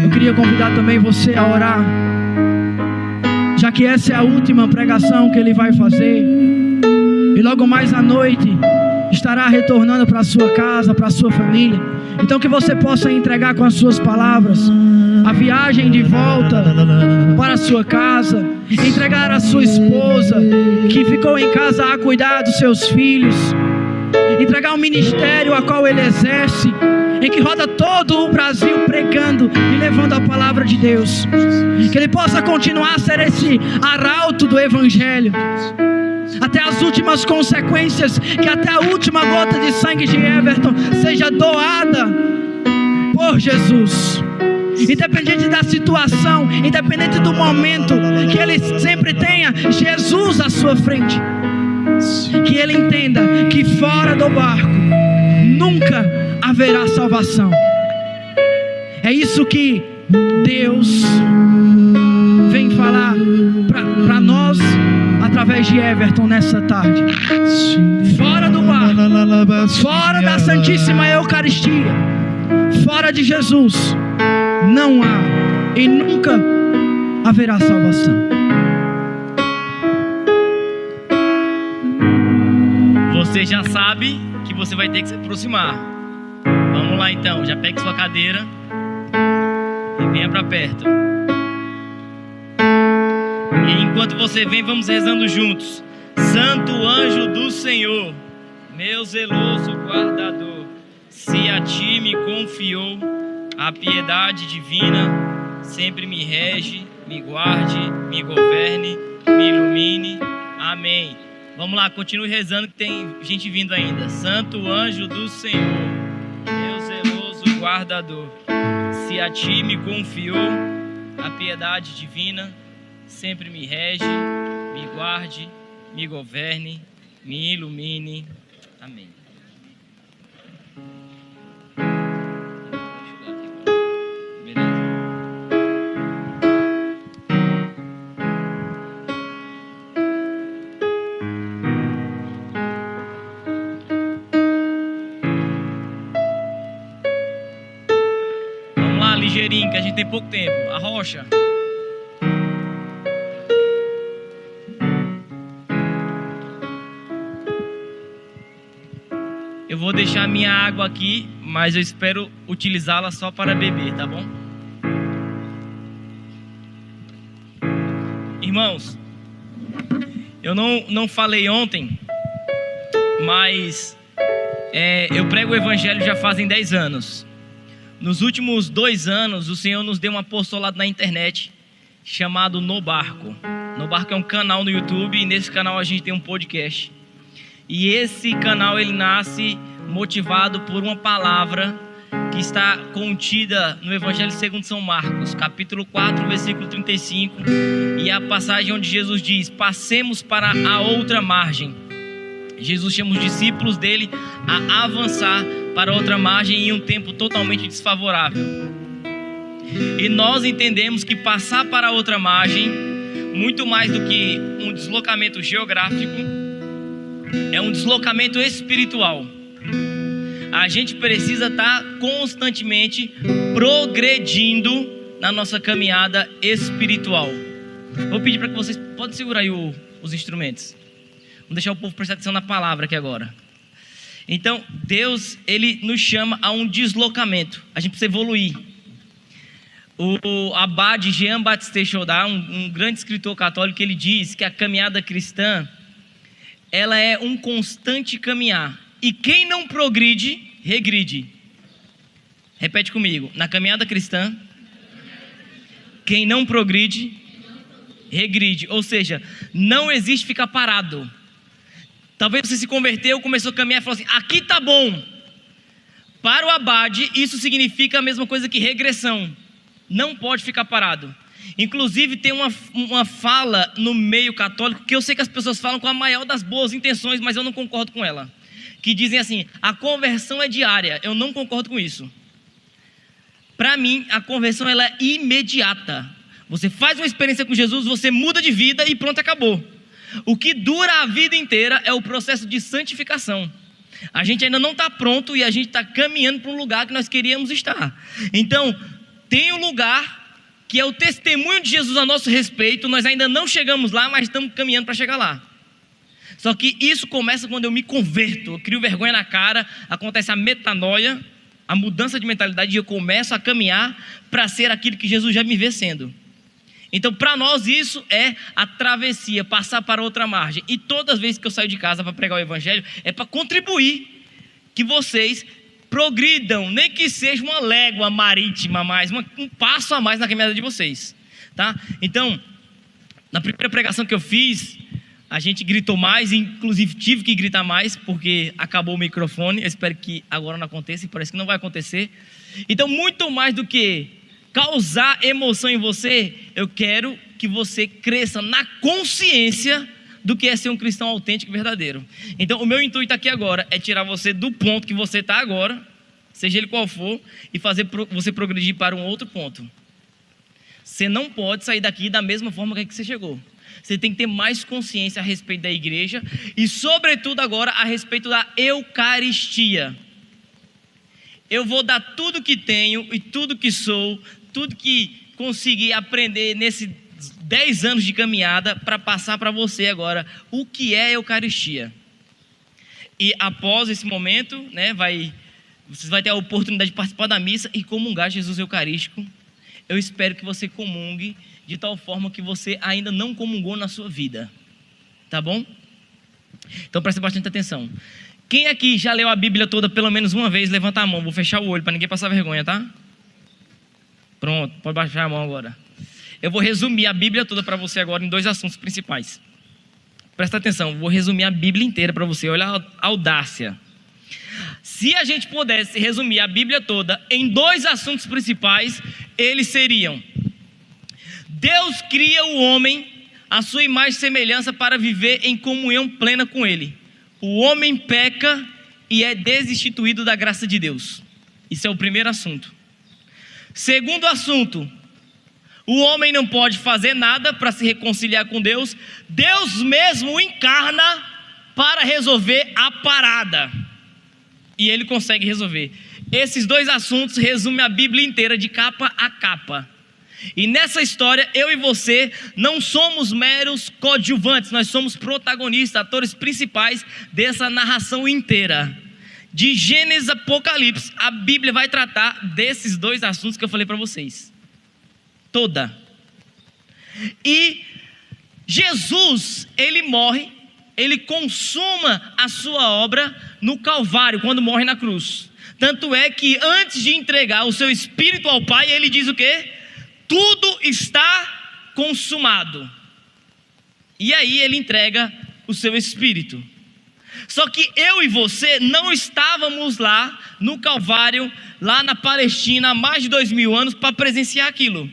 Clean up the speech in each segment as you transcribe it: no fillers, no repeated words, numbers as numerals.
Eu queria convidar também você a orar, já que essa é a última pregação que ele vai fazer, e logo mais à noite estará retornando para a sua casa, para a sua família. Então que você possa entregar com as suas palavras a viagem de volta para a sua casa, entregar a sua esposa que ficou em casa a cuidar dos seus filhos, entregar o ministério a qual ele exerce, em que roda todo o Brasil pregando e levando a palavra de Deus. Que ele possa continuar a ser esse arauto do Evangelho até as últimas consequências, que até a última gota de sangue de Everton seja doada por Jesus. Independente da situação, independente do momento, que ele sempre tenha Jesus à sua frente. Que ele entenda que fora do barco nunca haverá salvação. É isso que Deus vem falar para nós através de Everton nessa tarde. Fora do barco, fora da Santíssima Eucaristia, fora de Jesus, não há e nunca haverá salvação. Você já sabe que você vai ter que se aproximar. Vamos lá então, já pegue sua cadeira e venha para perto. E enquanto você vem, vamos rezando juntos. Santo anjo do Senhor, meu zeloso guardador, se a ti me confiou a piedade divina, sempre me rege, me guarde, me governe, me ilumine. Amém. Vamos lá, continue rezando que tem gente vindo ainda. Santo anjo do Senhor, meu zeloso guardador, se a ti me confiou a piedade divina, sempre me rege, me guarde, me governe, me ilumine. Amém. Ligeirinho, que a gente tem pouco tempo. A rocha. Eu vou deixar minha água aqui, mas eu espero utilizá-la só para beber, tá bom? Irmãos, eu não falei ontem, mas eu prego o Evangelho já fazem 10 anos. Nos últimos 2 anos, o Senhor nos deu um apostolado na internet chamado No Barco. No Barco é um canal no YouTube e nesse canal a gente tem um podcast. E esse canal ele nasce motivado por uma palavra que está contida no Evangelho segundo São Marcos, capítulo 4, versículo 35. E a passagem onde Jesus diz: passemos para a outra margem. Jesus chama os discípulos dele a avançar para outra margem em um tempo totalmente desfavorável. E nós entendemos que passar para outra margem, muito mais do que um deslocamento geográfico, é um deslocamento espiritual. A gente precisa estar constantemente progredindo na nossa caminhada espiritual. Vou pedir para que vocês podem segurar aí os instrumentos. Vamos deixar o povo prestar atenção na palavra aqui agora. Então, Deus, ele nos chama a um deslocamento. A gente precisa evoluir. O abade Jean-Baptiste Chaudard, um grande escritor católico, ele diz que a caminhada cristã, ela é um constante caminhar. E quem não progride, regride. Repete comigo. Na caminhada cristã, quem não progride, regride. Ou seja, não existe ficar parado. Talvez você se converteu, começou a caminhar e falou assim: aqui tá bom. Para o abade, isso significa a mesma coisa que regressão. Não pode ficar parado. Inclusive tem uma fala no meio católico que eu sei que as pessoas falam com a maior das boas intenções, mas eu não concordo com ela. Que dizem assim: a conversão é diária. Eu não concordo com isso. Para mim, a conversão ela é imediata. Você faz uma experiência com Jesus, você muda de vida e pronto, acabou. O que dura a vida inteira é o processo de santificação. A gente ainda não está pronto e a gente está caminhando para um lugar que nós queríamos estar. Então, tem um lugar que é o testemunho de Jesus a nosso respeito. Nós ainda não chegamos lá, mas estamos caminhando para chegar lá. Só que isso começa quando eu me converto, eu crio vergonha na cara, acontece a metanoia, a mudança de mentalidade, e eu começo a caminhar para ser aquilo que Jesus já me vê sendo. Então, para nós, isso é a travessia, passar para outra margem. E todas as vezes que eu saio de casa para pregar o evangelho, é para contribuir que vocês progridam, nem que seja uma légua marítima a mais, um passo a mais na caminhada de vocês, tá? Então, na primeira pregação que eu fiz, a gente gritou mais, inclusive tive que gritar mais, porque acabou o microfone. Eu espero que agora não aconteça, e parece que não vai acontecer. Então, muito mais do que causar emoção em você, eu quero que você cresça na consciência do que é ser um cristão autêntico e verdadeiro. Então, o meu intuito aqui agora é tirar você do ponto que você está agora, seja ele qual for, e fazer você progredir para um outro ponto. Você não pode sair daqui da mesma forma que você chegou. Você tem que ter mais consciência a respeito da igreja e, sobretudo agora, a respeito da Eucaristia. Eu vou dar tudo que tenho e tudo que sou, tudo que consegui aprender nesses 10 anos de caminhada para passar para você agora o que é a Eucaristia. E após esse momento, né, você vai ter a oportunidade de participar da missa e comungar Jesus Eucarístico. Eu espero que você comungue de tal forma que você ainda não comungou na sua vida, tá bom? Então preste bastante atenção. Quem aqui já leu a Bíblia toda pelo menos uma vez, levanta a mão. Vou fechar o olho para ninguém passar vergonha, tá? Pronto, pode baixar a mão agora. Eu vou resumir a Bíblia toda para você agora em 2 assuntos principais. Presta atenção, vou resumir a Bíblia inteira para você. Olha a audácia. Se a gente pudesse resumir a Bíblia toda em 2 assuntos principais, eles seriam: Deus cria o homem à sua imagem e semelhança para viver em comunhão plena com Ele. O homem peca e é destituído da graça de Deus. Isso é o primeiro assunto. Segundo assunto: o homem não pode fazer nada para se reconciliar com Deus. Deus mesmo encarna para resolver a parada. E Ele consegue resolver. Esses 2 assuntos resumem a Bíblia inteira de capa a capa. E nessa história, eu e você não somos meros coadjuvantes, nós somos protagonistas, atores principais dessa narração inteira. De Gênesis a Apocalipse, a Bíblia vai tratar desses 2 assuntos que eu falei para vocês. Toda. E Jesus, Ele morre, Ele consuma a sua obra no Calvário, quando morre na cruz. Tanto é que antes de entregar o seu Espírito ao Pai, Ele diz o quê? Tudo está consumado. E aí Ele entrega o seu Espírito. Só que eu e você não estávamos lá no Calvário, lá na Palestina, há mais de 2000 anos para presenciar aquilo.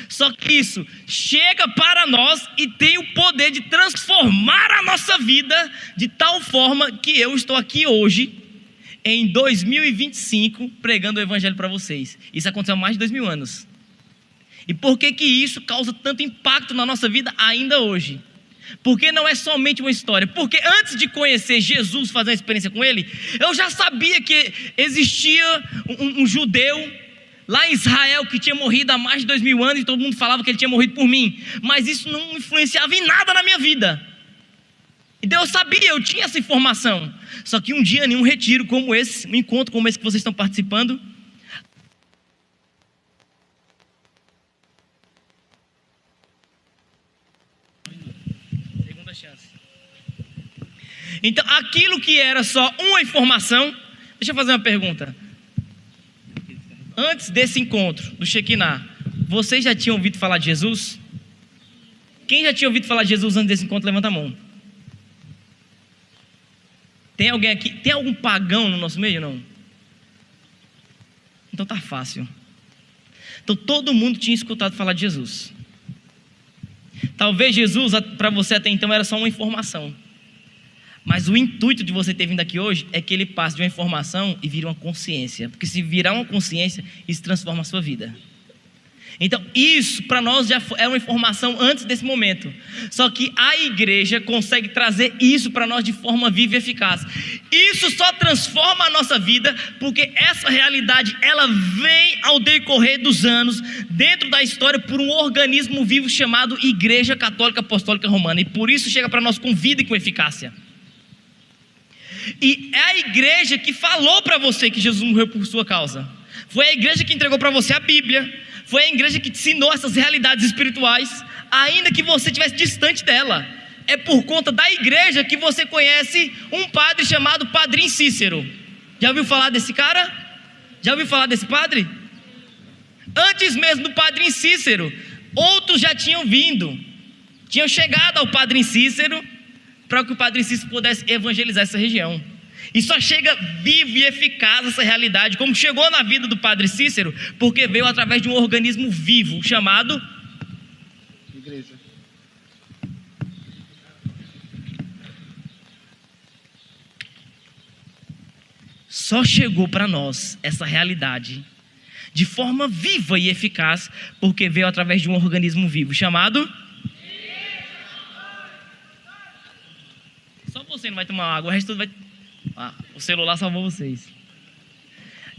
Só que isso chega para nós e tem o poder de transformar a nossa vida de tal forma que eu estou aqui hoje, em 2025, pregando o Evangelho para vocês. Isso aconteceu há mais de 2000 anos. E por que que isso causa tanto impacto na nossa vida ainda hoje? Porque não é somente uma história. Porque antes de conhecer Jesus, fazer uma experiência com Ele, eu já sabia que existia um judeu lá em Israel que tinha morrido há mais de 2000 anos e todo mundo falava que ele tinha morrido por mim. Mas isso não influenciava em nada na minha vida. Então eu sabia, eu tinha essa informação. Só que um dia, em um retiro como esse, um encontro como esse que vocês estão participando, chance. Então, aquilo que era só uma informação, deixa eu fazer uma pergunta. Antes desse encontro do Shekinah, vocês já tinham ouvido falar de Jesus? Quem já tinha ouvido falar de Jesus antes desse encontro, levanta a mão. Tem alguém aqui? Tem algum pagão no nosso meio? Não? Então tá fácil. Então todo mundo tinha escutado falar de Jesus. Talvez Jesus para você até então era só uma informação. Mas o intuito de você ter vindo aqui hoje é que ele passe de uma informação e vire uma consciência. Porque se virar uma consciência, isso transforma a sua vida. Então isso para nós já é uma informação antes desse momento. Só que a igreja consegue trazer isso para nós de forma viva e eficaz. Isso só transforma a nossa vida porque essa realidade ela vem ao decorrer dos anos dentro da história por um organismo vivo chamado Igreja Católica Apostólica Romana. E por isso chega para nós com vida e com eficácia. E é a igreja que falou para você que Jesus morreu por sua causa. Foi a igreja que entregou para você a Bíblia. Foi a igreja que te ensinou essas realidades espirituais, ainda que você estivesse distante dela. É por conta da igreja que você conhece um padre chamado Padre Cícero. Já ouviu falar desse cara? Já ouviu falar desse padre? Antes mesmo do Padre Cícero, outros já tinham vindo, tinham chegado ao Padre Cícero, para que o Padre Cícero pudesse evangelizar essa região. E só chega vivo e eficaz essa realidade, como chegou na vida do Padre Cícero, porque veio através de um organismo vivo, chamado igreja. Só chegou para nós essa realidade de forma viva e eficaz, porque veio através de um organismo vivo, chamado... Só você não vai tomar água, o resto tudo vai... o celular salvou vocês.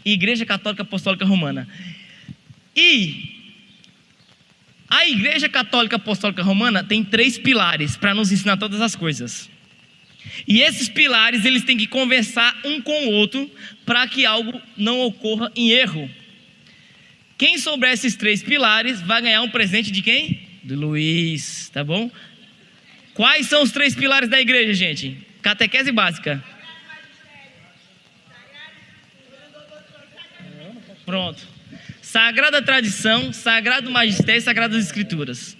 Igreja Católica Apostólica Romana. E a Igreja Católica Apostólica Romana tem 3 pilares para nos ensinar todas as coisas. E esses pilares eles têm que conversar um com o outro para que algo não ocorra em erro. Quem souber esses 3 pilares vai ganhar um presente de quem? Do Luiz, tá bom? Quais são os 3 pilares da igreja, gente? Catequese básica. Pronto. Sagrada tradição, sagrado magistério e sagradas escrituras.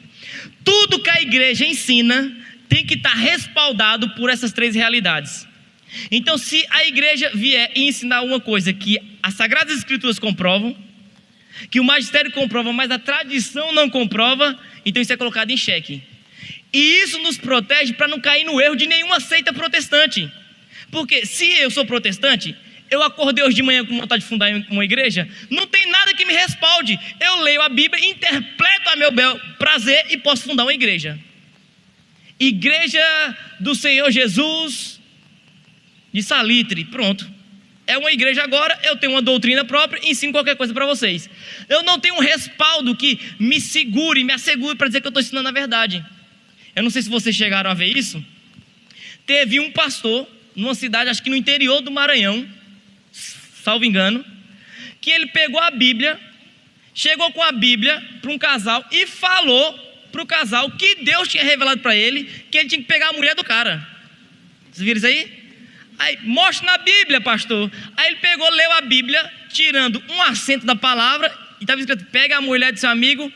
Tudo que a igreja ensina tem que estar respaldado por essas 3 realidades. Então, se a igreja vier e ensinar uma coisa que as sagradas escrituras comprovam, que o magistério comprova, mas a tradição não comprova, então isso é colocado em xeque. E isso nos protege para não cair no erro de nenhuma seita protestante. Porque se eu sou protestante, eu acordei hoje de manhã com vontade de fundar uma igreja, não tem nada que me respalde. Eu leio a Bíblia, interpreto a meu bel prazer e posso fundar uma igreja. Igreja do Senhor Jesus de Salitre, pronto. É uma igreja agora, eu tenho uma doutrina própria e ensino qualquer coisa para vocês. Eu não tenho um respaldo que me segure, me assegure para dizer que eu estou ensinando a verdade. Eu não sei se vocês chegaram a ver isso. Teve um pastor, numa cidade, acho que no interior do Maranhão, salvo engano, que ele pegou a Bíblia, chegou com a Bíblia para um casal e falou para o casal que Deus tinha revelado para ele, que ele tinha que pegar a mulher do cara. Vocês viram isso aí? Aí, mostra na Bíblia, pastor. Aí ele pegou, leu a Bíblia, tirando um acento da palavra, e estava escrito, pega a mulher do seu amigo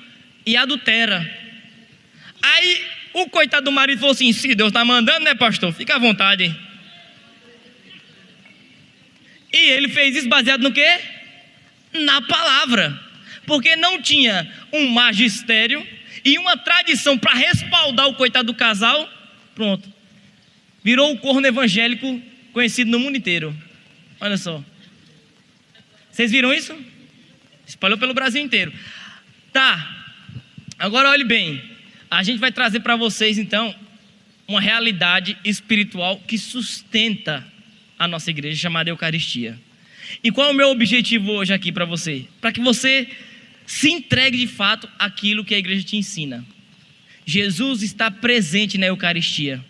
e adultera. Aí o coitado do marido falou assim, se Deus está mandando, né, pastor? Fica à vontade. E ele fez isso baseado no quê? Na palavra. Porque não tinha um magistério e uma tradição para respaldar o coitado do casal. Pronto. Virou um corno evangélico conhecido no mundo inteiro. Olha só. Vocês viram isso? Espalhou pelo Brasil inteiro. Tá. Agora olhe bem. A gente vai trazer para vocês então uma realidade espiritual que sustenta a nossa igreja, chamada Eucaristia. E qual é o meu objetivo hoje aqui para você? Para que você se entregue de fato àquilo que a igreja te ensina. Jesus está presente na Eucaristia.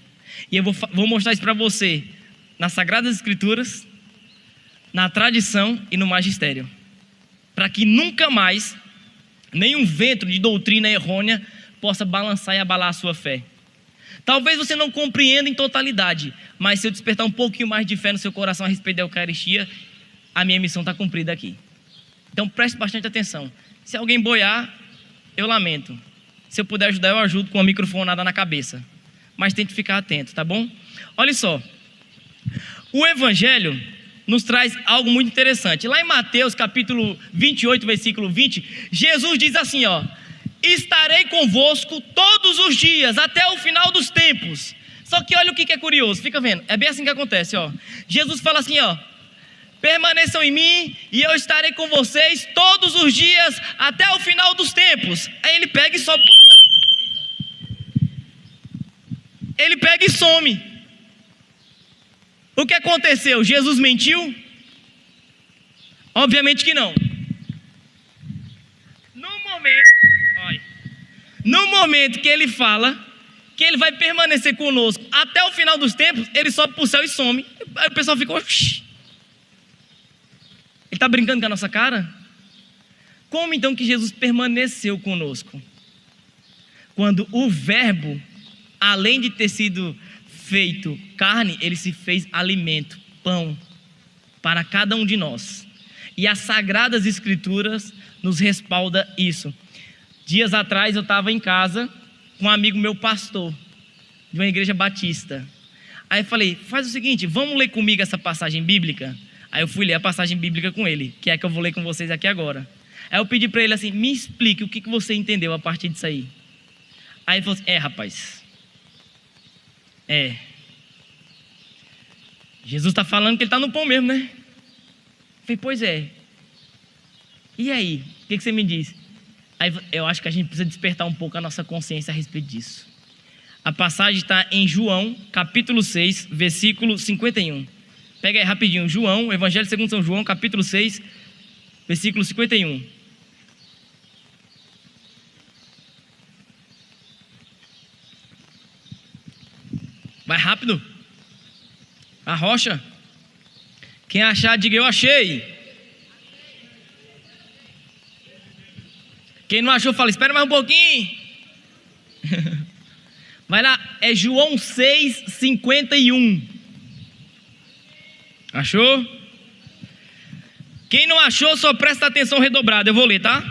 E eu vou mostrar isso para você nas Sagradas Escrituras, na tradição e no magistério. Para que nunca mais nenhum vento de doutrina errônea possa balançar e abalar a sua fé. Talvez você não compreenda em totalidade, mas se eu despertar um pouquinho mais de fé no seu coração a respeito da Eucaristia, a minha missão está cumprida aqui. Então preste bastante atenção. Se alguém boiar, eu lamento. Se eu puder ajudar, eu ajudo com uma microfonada na cabeça. Mas tente ficar atento, tá bom? Olha só. O Evangelho nos traz algo muito interessante. Lá em Mateus capítulo 28, versículo 20, Jesus diz assim, ó: estarei convosco todos os dias, até o final dos tempos. Só que olha o que é curioso, fica vendo. É bem assim que acontece, ó. Jesus fala assim, ó: permaneçam em mim e eu estarei com vocês todos os dias até o final dos tempos. Aí ele pega e sobe pro céu. Ele pega e some. O que aconteceu? Jesus mentiu? Obviamente que não. No momento que ele fala que ele vai permanecer conosco até o final dos tempos, ele sobe para o céu e some. Aí o pessoal ficou... Ele está brincando com a nossa cara? Como então que Jesus permaneceu conosco? Quando o verbo, além de ter sido feito carne, ele se fez alimento, pão, para cada um de nós. E as Sagradas Escrituras nos respaldam isso. Dias atrás eu estava em casa com um amigo meu pastor, de uma igreja batista. Aí eu falei, faz o seguinte, vamos ler comigo essa passagem bíblica? Aí eu fui ler a passagem bíblica com ele, que é a que eu vou ler com vocês aqui agora. Aí eu pedi para ele assim, me explique o que você entendeu a partir disso aí. Aí ele falou assim, rapaz, Jesus está falando que ele está no pão mesmo, né? Eu falei, pois é. E aí, o que você me diz? Aí eu acho que a gente precisa despertar um pouco a nossa consciência a respeito disso. A passagem está em João, capítulo 6, versículo 51. Pega aí rapidinho, João, Evangelho segundo São João, capítulo 6, versículo 51. Vai rápido. Arrocha. Quem achar, diga eu achei. Quem não achou, fala, espera mais um pouquinho. Vai lá, é João 6, 51. Achou? Quem não achou, só presta atenção redobrada. Eu vou ler, tá?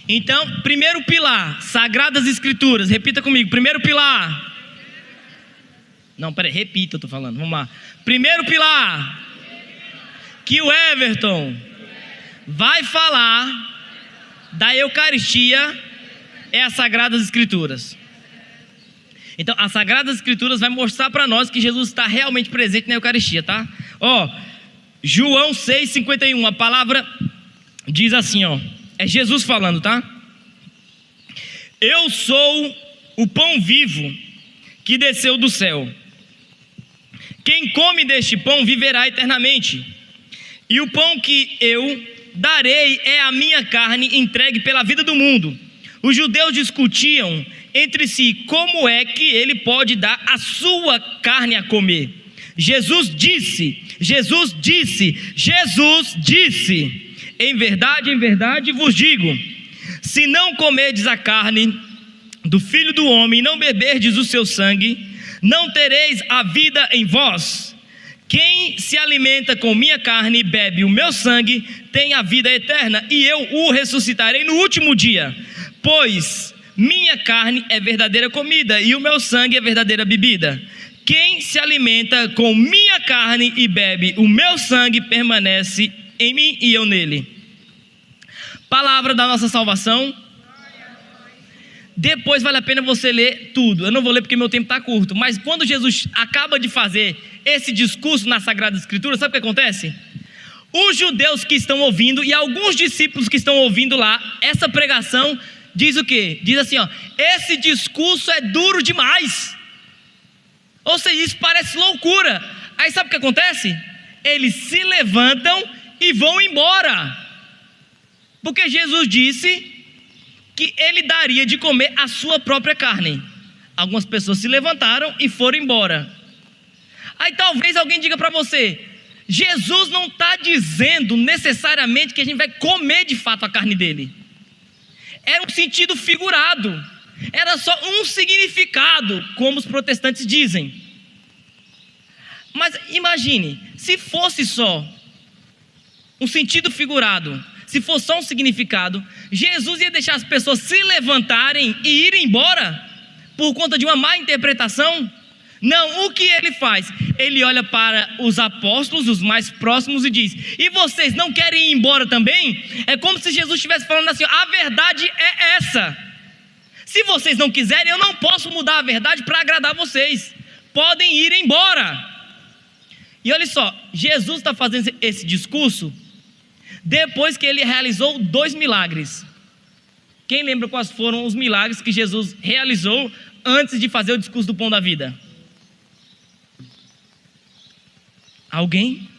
Então, primeiro pilar, Sagradas Escrituras. Repita comigo, primeiro pilar. Não, peraí, repita, eu tô falando, vamos lá. Primeiro pilar, que o Everton vai falar da Eucaristia, é as Sagradas Escrituras. Então, as Sagradas Escrituras vai mostrar para nós que Jesus está realmente presente na Eucaristia, tá? João 6, 51, a palavra diz assim, é Jesus falando, tá? Eu sou o pão vivo que desceu do céu. Quem come deste pão viverá eternamente. E o pão que eu darei é a minha carne entregue pela vida do mundo. Os judeus discutiam entre si como é que ele pode dar a sua carne a comer. Jesus disse, em verdade vos digo, se não comerdes a carne do Filho do Homem e não beberdes o seu sangue, não tereis a vida em vós. Quem se alimenta com minha carne e bebe o meu sangue tem a vida eterna, e eu o ressuscitarei no último dia. Pois minha carne é verdadeira comida e o meu sangue é verdadeira bebida. Quem se alimenta com minha carne e bebe o meu sangue permanece em mim e eu nele. Palavra da nossa salvação. Depois vale a pena você ler tudo. Eu não vou ler porque meu tempo está curto. Mas quando Jesus acaba de fazer esse discurso na Sagrada Escritura, sabe o que acontece? Os judeus que estão ouvindo e alguns discípulos que estão ouvindo lá essa pregação, diz o quê? Diz assim, esse discurso é duro demais. Ou seja, isso parece loucura. Aí sabe o que acontece? Eles se levantam e vão embora. Porque Jesus disse que ele daria de comer a sua própria carne. Algumas pessoas se levantaram e foram embora. Aí talvez alguém diga para você, Jesus não está dizendo necessariamente que a gente vai comer de fato a carne dele. Era um sentido figurado. Era só um significado, como os protestantes dizem. Mas imagine, se fosse só um sentido figurado, se fosse só um significado, Jesus ia deixar as pessoas se levantarem e irem embora por conta de uma má interpretação? Não, o que ele faz? Ele olha para os apóstolos, os mais próximos, e diz, e vocês não querem ir embora também? É como se Jesus estivesse falando assim, a verdade é essa. Se vocês não quiserem, eu não posso mudar a verdade para agradar vocês. Podem ir embora. E olha só, Jesus está fazendo esse discurso depois que ele realizou 2 milagres. Quem lembra quais foram os milagres que Jesus realizou antes de fazer o discurso do pão da vida? Alguém?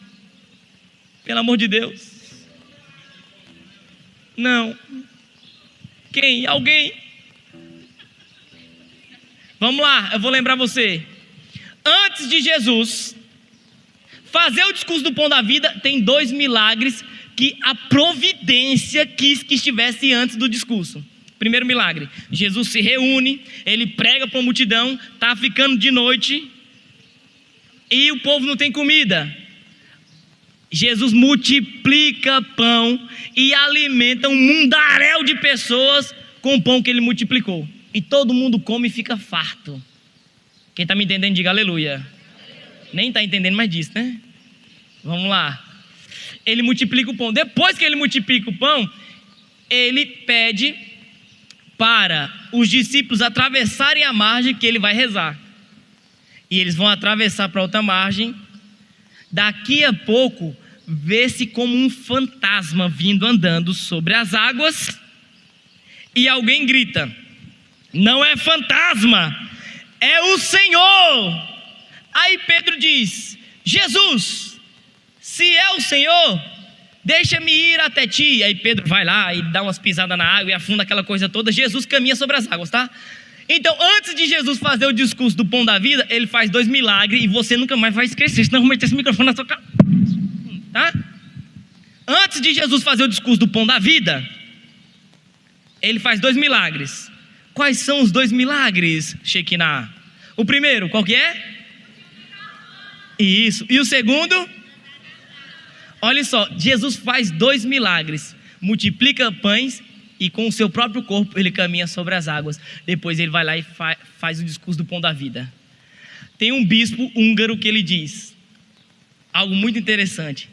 Pelo amor de Deus. Não. Quem? Alguém? Vamos lá, eu vou lembrar você. Antes de Jesus fazer o discurso do pão da vida, tem 2 milagres que a providência quis que estivesse antes do discurso. Primeiro milagre, Jesus se reúne, ele prega para a multidão, está ficando de noite e o povo não tem comida. Jesus multiplica pão e alimenta um mundaréu de pessoas com o pão que ele multiplicou. E todo mundo come e fica farto. Quem está me entendendo, diga aleluia. Nem está entendendo mais disso, né? Vamos lá. Ele multiplica o pão. Depois que ele multiplica o pão, ele pede para os discípulos atravessarem a margem que ele vai rezar. E eles vão atravessar para outra margem. Daqui a pouco, vê-se como um fantasma vindo andando sobre as águas. E alguém grita: não é fantasma, é o Senhor. Aí Pedro diz: Jesus, se é o Senhor, deixa-me ir até ti. Aí Pedro vai lá e dá umas pisadas na água e afunda aquela coisa toda. Jesus caminha sobre as águas, tá? Então, antes de Jesus fazer o discurso do pão da vida, ele faz 2 milagres e você nunca mais vai esquecer, senão eu vou meter esse microfone na sua cara, tá? Antes de Jesus fazer o discurso do pão da vida, ele faz 2 milagres. Quais são os 2 milagres, Shekinah? O primeiro, qual que é? Isso. E o segundo? Olha só, Jesus faz 2 milagres. Multiplica pães e com o seu próprio corpo ele caminha sobre as águas. Depois ele vai lá e faz o discurso do pão da vida. Tem um bispo húngaro que ele diz algo muito interessante.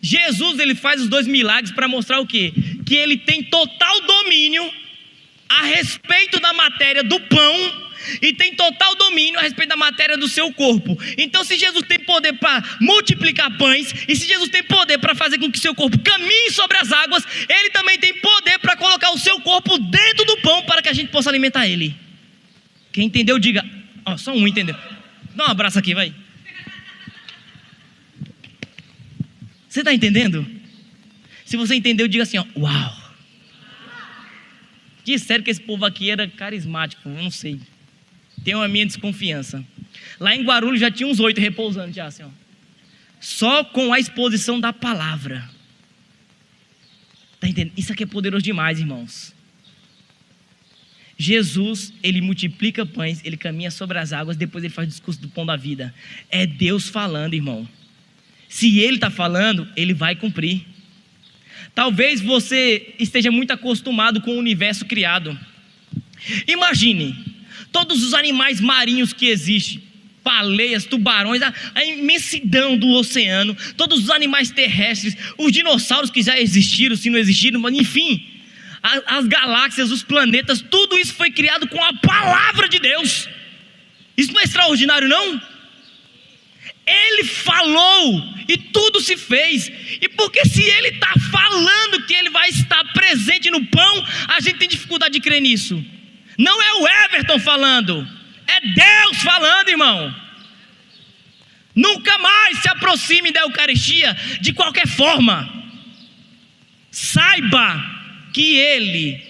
Jesus, ele faz os 2 milagres para mostrar o quê? Que ele tem total domínio a respeito da matéria do pão e tem total domínio a respeito da matéria do seu corpo. Então, se Jesus tem poder para multiplicar pães, e se Jesus tem poder para fazer com que seu corpo caminhe sobre as águas, ele também tem poder para colocar o seu corpo dentro do pão para que a gente possa alimentar ele. Quem entendeu, diga. Só um entendeu. Dá um abraço aqui, vai. Você está entendendo? Se você entendeu, diga assim, uau. Disseram que esse povo aqui era carismático, eu não sei. Tenho a minha desconfiança. Lá em Guarulhos já tinha uns 8 repousando já, assim, só com a exposição da palavra. Tá entendendo? Isso aqui é poderoso demais, irmãos. Jesus, ele multiplica pães, ele caminha sobre as águas, depois ele faz o discurso do pão da vida. É Deus falando, irmão. Se ele está falando, ele vai cumprir. Talvez você esteja muito acostumado com o universo criado. Imagine todos os animais marinhos que existem, baleias, tubarões, a imensidão do oceano, todos os animais terrestres, os dinossauros que já existiram, se não existiram, mas enfim, as galáxias, os planetas, tudo isso foi criado com a palavra de Deus. Isso não é extraordinário, não? Ele falou e tudo se fez. E porque se ele está falando que ele vai estar presente no pão, a gente tem dificuldade de crer nisso. Não é o Everton falando, é Deus falando, irmão. Nunca mais se aproxime da Eucaristia de qualquer forma. Saiba que ele,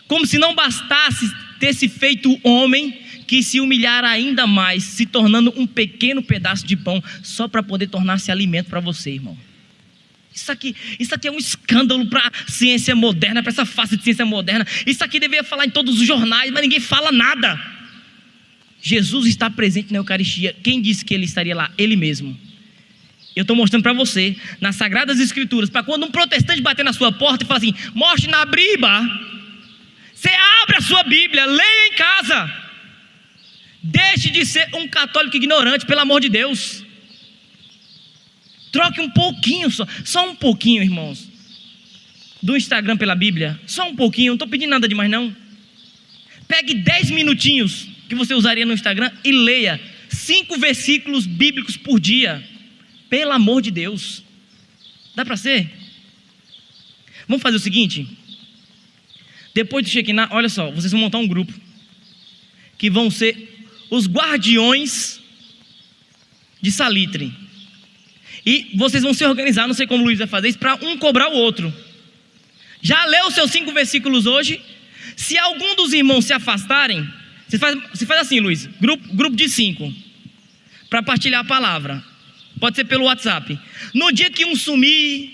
como se não bastasse ter se feito homem, que se humilhar ainda mais, se tornando um pequeno pedaço de pão, só para poder tornar-se alimento para você, irmão. Isso aqui é um escândalo para a ciência moderna, para essa face de ciência moderna. Isso aqui deveria falar em todos os jornais, mas ninguém fala nada. Jesus está presente na Eucaristia. Quem disse que ele estaria lá? Ele mesmo. Eu estou mostrando para você, nas Sagradas Escrituras, para quando um protestante bater na sua porta e falar assim, mostre na Bíblia, você abre a sua Bíblia, leia em casa. Deixe de ser um católico ignorante, pelo amor de Deus. Troque um pouquinho, só um pouquinho, irmãos, do Instagram pela Bíblia. Só um pouquinho, não estou pedindo nada demais não. Pegue 10 minutinhos que você usaria no Instagram e leia 5 versículos bíblicos por dia. Pelo amor de Deus. Dá para ser? Vamos fazer o seguinte. Depois do Shekinah, olha só, vocês vão montar um grupo que vão ser os guardiões de salitre. E vocês vão se organizar, não sei como o Luiz vai fazer isso, para um cobrar o outro. Já leu os seus 5 versículos hoje? Se algum dos irmãos se afastarem, você faz assim, Luiz, grupo de 5, para partilhar a palavra. Pode ser pelo WhatsApp. No dia que um sumir,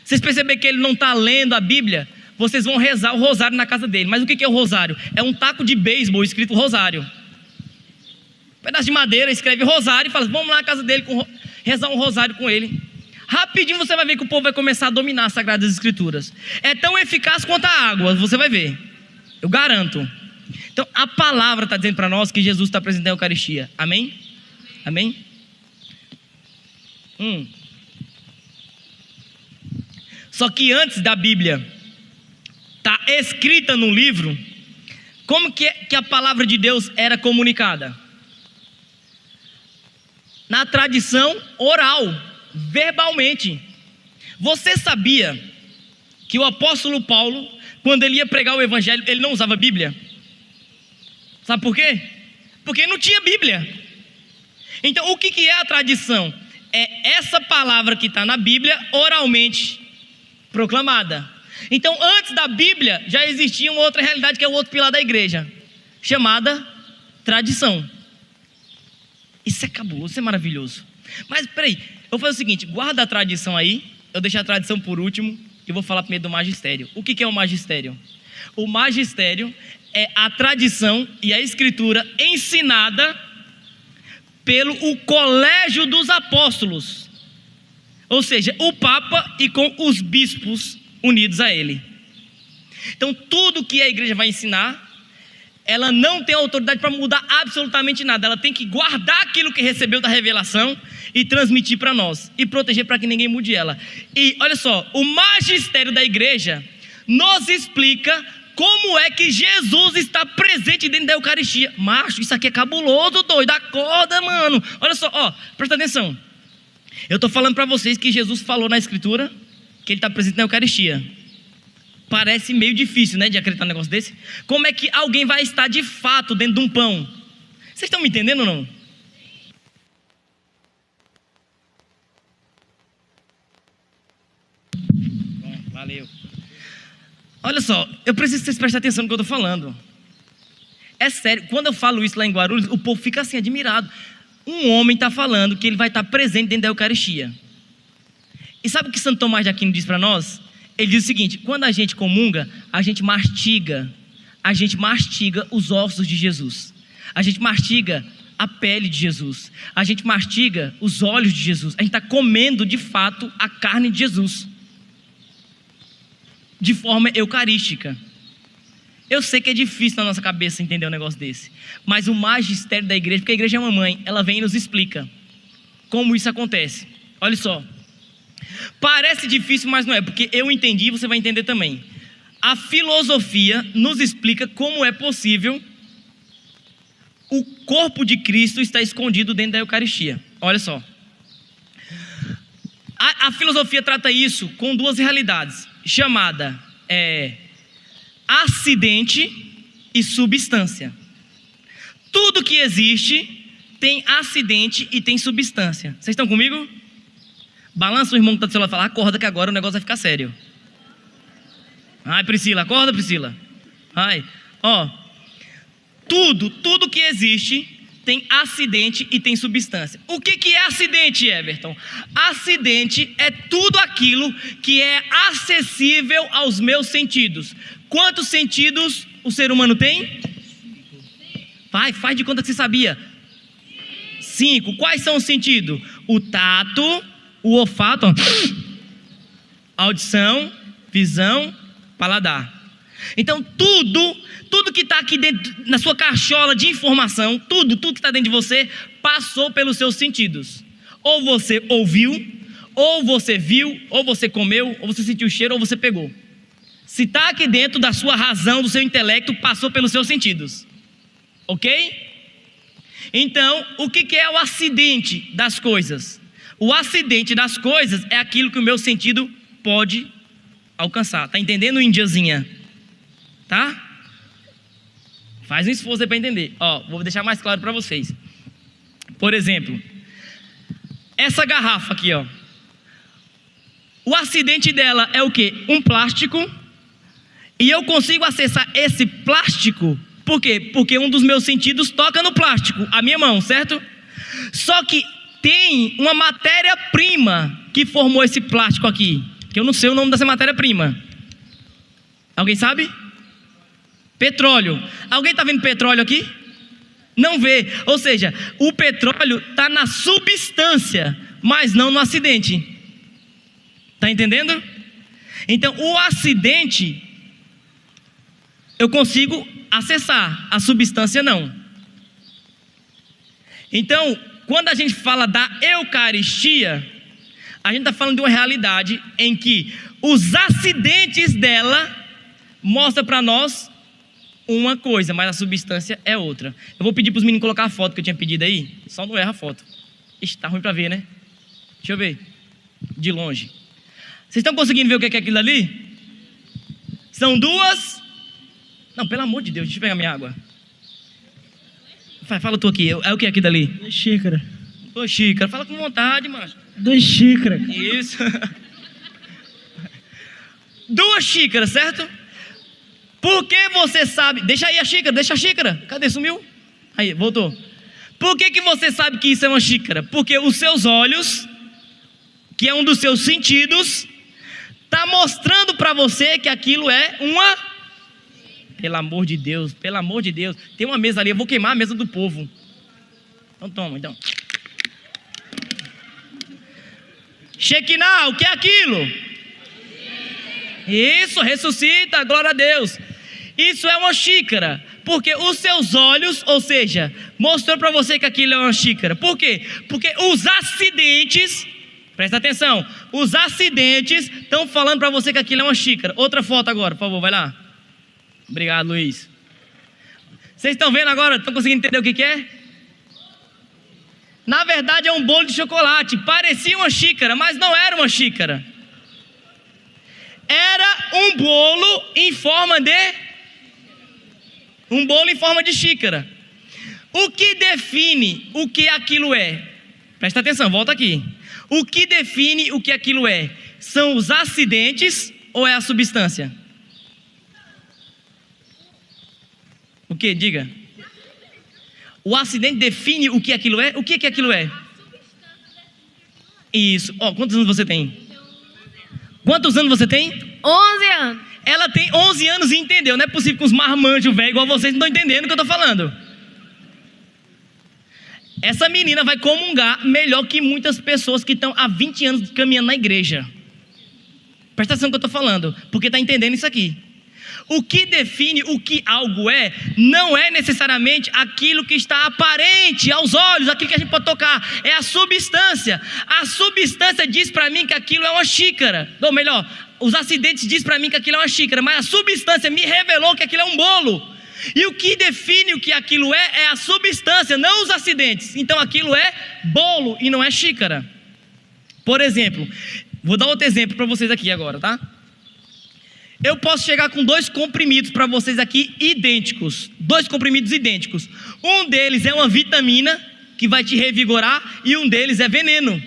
vocês perceberem que ele não está lendo a Bíblia, vocês vão rezar o rosário na casa dele. Mas o que é o rosário? É um taco de beisebol escrito rosário. Um pedaço de madeira, escreve rosário e fala, vamos lá na casa dele rezar um rosário com ele. Rapidinho você vai ver que o povo vai começar a dominar as Sagradas Escrituras. É tão eficaz quanto a água, você vai ver. Eu garanto. Então a palavra está dizendo para nós que Jesus está presente na Eucaristia. Amém? Amém? Só que antes da Bíblia está escrita no livro, como que a palavra de Deus era comunicada? Na tradição oral, verbalmente. Você sabia que o apóstolo Paulo, quando ele ia pregar o evangelho, ele não usava Bíblia? Sabe por quê? Porque não tinha Bíblia. Então o que é a tradição? É essa palavra que está na Bíblia oralmente proclamada. Então antes da Bíblia já existia uma outra realidade, que é o outro pilar da igreja, chamada tradição. Isso é cabuloso, isso é maravilhoso. Mas peraí, eu vou fazer o seguinte, guarda a tradição aí, eu deixo a tradição por último e vou falar primeiro do magistério. O que é o magistério? O magistério é a tradição e a escritura ensinada pelo colégio dos apóstolos, ou seja, o Papa e com os bispos unidos a ele. Então tudo que a igreja vai ensinar, ela não tem autoridade para mudar absolutamente nada. Ela tem que guardar aquilo que recebeu da revelação e transmitir para nós e proteger para que ninguém mude ela. E olha só, o magistério da igreja nos explica como é que Jesus está presente dentro da Eucaristia. Macho, isso aqui é cabuloso, doido. Acorda, mano. Olha só, presta atenção. Eu estou falando para vocês que Jesus falou na Escritura que ele está presente na Eucaristia. Parece meio difícil, né, de acreditar num negócio desse. Como é que alguém vai estar de fato dentro de um pão? Vocês estão me entendendo ou não? Bom, valeu. Olha só, eu preciso que vocês prestem atenção no que eu estou falando. É sério, quando eu falo isso lá em Guarulhos, o povo fica assim, admirado. Um homem está falando que ele vai estar presente dentro da Eucaristia. E sabe o que Santo Tomás de Aquino diz para nós? Ele diz o seguinte: quando a gente comunga, a gente mastiga os ossos de Jesus. A gente mastiga a pele de Jesus. A gente mastiga os olhos de Jesus. A gente está comendo de fato a carne de Jesus, de forma eucarística. Eu sei que é difícil na nossa cabeça entender um negócio desse, mas o magistério da igreja, porque a igreja é uma mãe, ela vem e nos explica como isso acontece. Olha só, parece difícil, mas não é, porque eu entendi e você vai entender também. A filosofia nos explica como é possível o corpo de Cristo estar escondido dentro da Eucaristia. Olha só, a filosofia trata isso com duas realidades, chamada acidente e substância. Tudo que existe tem acidente e tem substância. Vocês estão comigo? Balança o irmão que está do seu lado e fala: acorda que agora o negócio vai ficar sério. Ai, Priscila, acorda, Priscila. Ai, tudo que existe tem acidente e tem substância. O que é acidente, Everton? Acidente é tudo aquilo que é acessível aos meus sentidos. Quantos sentidos o ser humano tem? Faz de conta que você sabia. 5. Quais são os sentidos? O tato, o olfato, audição, visão, paladar. Então tudo que está aqui dentro, na sua cachola de informação, tudo que está dentro de você, passou pelos seus sentidos. Ou você ouviu, ou você viu, ou você comeu, ou você sentiu o cheiro, ou você pegou. Se está aqui dentro da sua razão, do seu intelecto, passou pelos seus sentidos. Ok? Então, o que é o acidente das coisas? O acidente das coisas é aquilo que o meu sentido pode alcançar. Tá entendendo, índiazinha? Tá? Faz um esforço aí para entender. Ó, vou deixar mais claro para vocês. Por exemplo, essa garrafa aqui, ó. O acidente dela é o quê? Um plástico. E eu consigo acessar esse plástico. Por quê? Porque um dos meus sentidos toca no plástico, a minha mão, certo? Só que tem uma matéria-prima que formou esse plástico aqui, que eu não sei o nome dessa matéria-prima. Alguém sabe? Petróleo. Alguém está vendo petróleo aqui? Não vê. Ou seja, o petróleo está na substância, mas não no acidente. Está entendendo? Então, o acidente eu consigo acessar, a substância não. Então, quando a gente fala da Eucaristia, a gente está falando de uma realidade em que os acidentes dela mostram para nós uma coisa, mas a substância é outra. Eu vou pedir para os meninos colocar a foto que eu tinha pedido aí. Só não erra a foto. Ixi, tá ruim para ver, né? Deixa eu ver. De longe. Vocês estão conseguindo ver o que é aquilo ali? São duas... Não, pelo amor de Deus, deixa eu pegar minha água. Fala tu aqui, é o que é aquilo ali? 2 xícaras. 2 xícaras, fala com vontade, mano. 2 xícaras. Isso. 2 xícaras, certo? Porque você sabe... Deixa aí a xícara, deixa a xícara. Cadê? Sumiu? Aí, voltou. Por que você sabe que isso é uma xícara? Porque os seus olhos, que é um dos seus sentidos, tá mostrando para você que aquilo é uma... Pelo amor de Deus, pelo amor de Deus. Tem uma mesa ali, eu vou queimar a mesa do povo. Então toma, então. Shekinah, o que é aquilo? Isso, ressuscita, glória a Deus. Isso é uma xícara. Porque os seus olhos, ou seja, mostrou para você que aquilo é uma xícara. Por quê? Porque os acidentes, presta atenção, os acidentes estão falando para você que aquilo é uma xícara. Outra foto agora, por favor, vai lá. Obrigado, Luiz. Vocês estão vendo agora? Estão conseguindo entender o que é? Na verdade é um bolo de chocolate. Parecia uma xícara, mas não era uma xícara. Era um bolo em forma de xícara. O que define o que aquilo é? Presta atenção, volta aqui. O que define o que aquilo é? São os acidentes ou é a substância? O que? Diga. O acidente define o que aquilo é? O que aquilo é? Isso. Ó, quantos anos você tem? Quantos anos você tem? 11 anos. Ela tem 11 anos e entendeu. Não é possível que os marmanjos velhos igual vocês não estão entendendo o que eu estou falando. Essa menina vai comungar melhor que muitas pessoas que estão há 20 anos caminhando na igreja. Presta atenção no que eu estou falando, porque está entendendo isso aqui. O que define o que algo é, não é necessariamente aquilo que está aparente aos olhos, aquilo que a gente pode tocar, é a substância. A substância diz para mim que aquilo é uma xícara. Ou melhor, os acidentes dizem para mim que aquilo é uma xícara, mas a substância me revelou que aquilo é um bolo. E o que define o que aquilo é a substância, não os acidentes. Então aquilo é bolo e não é xícara. Por exemplo, vou dar outro exemplo para vocês aqui agora, tá? Eu posso chegar com 2 comprimidos para vocês aqui idênticos. 2 comprimidos idênticos. Um deles é uma vitamina que vai te revigorar e um deles é veneno.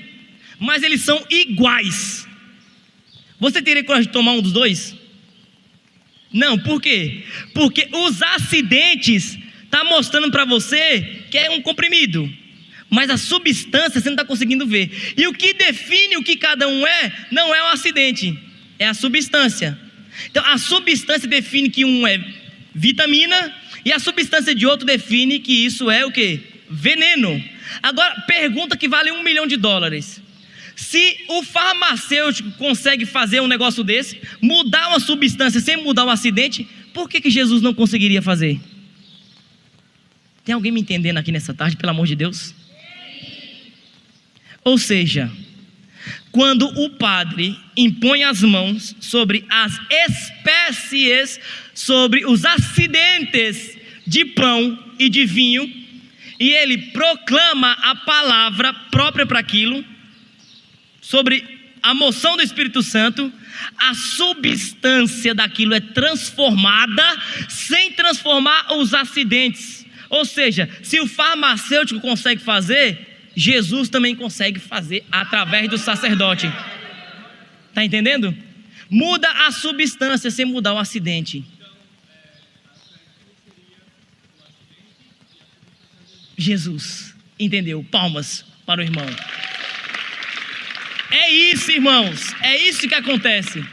Mas eles são iguais. Você teria coragem de tomar um dos 2? Não, por quê? Porque os acidentes estão mostrando para você que é um comprimido. Mas a substância você não está conseguindo ver. E o que define o que cada um é, não é o acidente, é a substância. Então a substância define que um é vitamina e a substância de outro define que isso é o quê? Veneno. Agora pergunta que vale $1 milhão. Se o farmacêutico consegue fazer um negócio desse, mudar uma substância sem mudar o acidente, por que Jesus não conseguiria fazer? Tem alguém me entendendo aqui nessa tarde, pelo amor de Deus? Ou seja, quando o padre impõe as mãos sobre as espécies, sobre os acidentes de pão e de vinho, e ele proclama a palavra própria para aquilo, sobre a moção do Espírito Santo, a substância daquilo é transformada sem transformar os acidentes. Ou seja, se o farmacêutico consegue fazer, Jesus também consegue fazer através do sacerdote. Está entendendo? Muda a substância sem mudar o acidente. Jesus, entendeu? Palmas para o irmão. É isso, irmãos, é isso que acontece.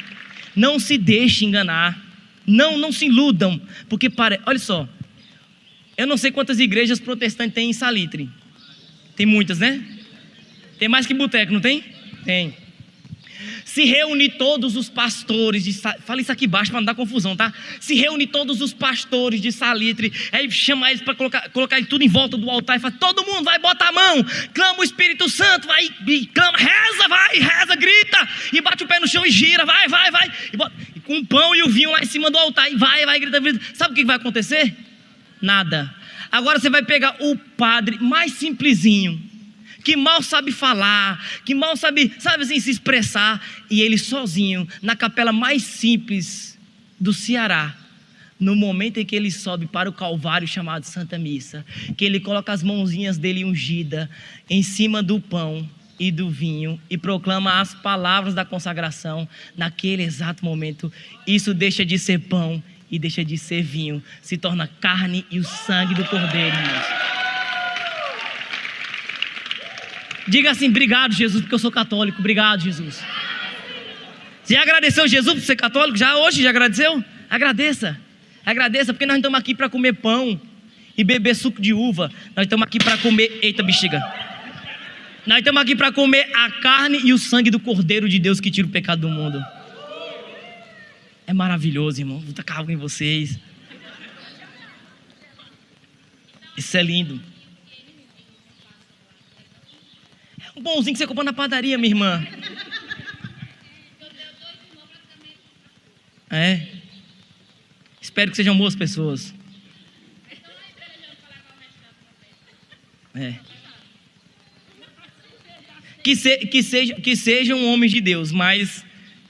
Não se deixe enganar, não se iludam, porque olha só, eu não sei quantas igrejas protestantes tem em Salitre. Tem muitas, né? Tem mais que boteco, não tem? Tem. Se reúne todos os pastores de Salitre, fala isso aqui baixo para não dar confusão, tá? Se reúne todos os pastores de Salitre, aí chama eles para colocar eles tudo em volta do altar e fala: todo mundo vai, bota a mão, clama o Espírito Santo, vai, clama, reza, grita, e bate o pé no chão e gira, vai, e com o pão e o vinho lá em cima do altar, e vai, grita. Sabe o que vai acontecer? Nada. Agora você vai pegar o padre mais simplesinho, que mal sabe falar, que mal sabe assim, se expressar, e ele sozinho, na capela mais simples do Ceará, no momento em que ele sobe para o Calvário chamado Santa Missa, que ele coloca as mãozinhas dele ungida em cima do pão e do vinho e proclama as palavras da consagração, naquele exato momento, isso deixa de ser pão e deixa de ser vinho, se torna carne e o sangue do Cordeiro, irmãos. Diga assim: obrigado, Jesus, porque eu sou católico. Obrigado, Jesus. Você já agradeceu Jesus por ser católico? Já hoje? Já agradeceu? Agradeça, porque nós estamos aqui para comer pão e beber suco de uva. Nós estamos aqui para comer, eita bexiga, nós estamos aqui para comer a carne e o sangue do Cordeiro de Deus que tira o pecado do mundo. É maravilhoso, irmão. Vou tacar água em vocês. Isso é lindo. Um pãozinho que você compra na padaria, minha irmã. É. Espero que sejam boas pessoas. É. Que sejam homens de Deus, mas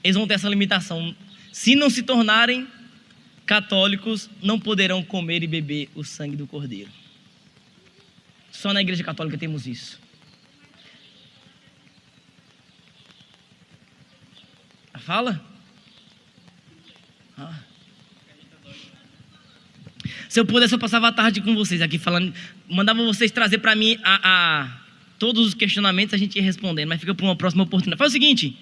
eles vão ter essa limitação. Se não se tornarem católicos, não poderão comer e beber o sangue do Cordeiro. Só na Igreja Católica temos isso. Fala. Se eu pudesse, eu passava a tarde com vocês aqui falando, mandava vocês trazer para mim todos os questionamentos, a gente ia respondendo, mas fica para uma próxima oportunidade. Faz o seguinte: